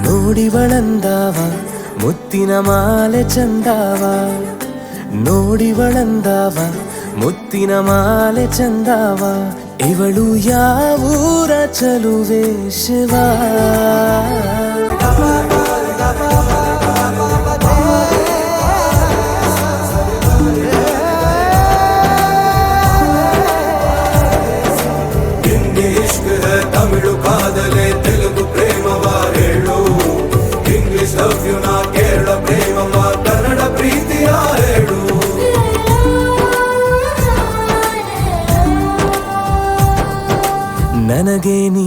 ನೋಡಿವಳಂದಾವ ಮುತ್ತಿನ ಮಾಲೆ ಚಂದಾವ, ನೋಡಿವಳಂದಾವ ಮುತ್ತಿನ ಮಾಲೆ ಚಂದಾವ, ಇವಳು ಯಾವೂರ ಚಲುವೆ ಶಿವ. ಹಿಂದಿ ಇಷ್ಕ್ ಹೈ ತಮಿಳು ಕಾದಲೆ ತೆಲುಗು ಪ್ರೇಮವ ಹೇಳು, ಇಂಗ್ಲಿಷ್ ಲವ್ ಯು ನಾ ಕೇರಳ ಪ್ರೇಮವ ಕನ್ನಡ ಪ್ರೀತಿಯ ಹೇಳು. ನನಗೆ ನೀ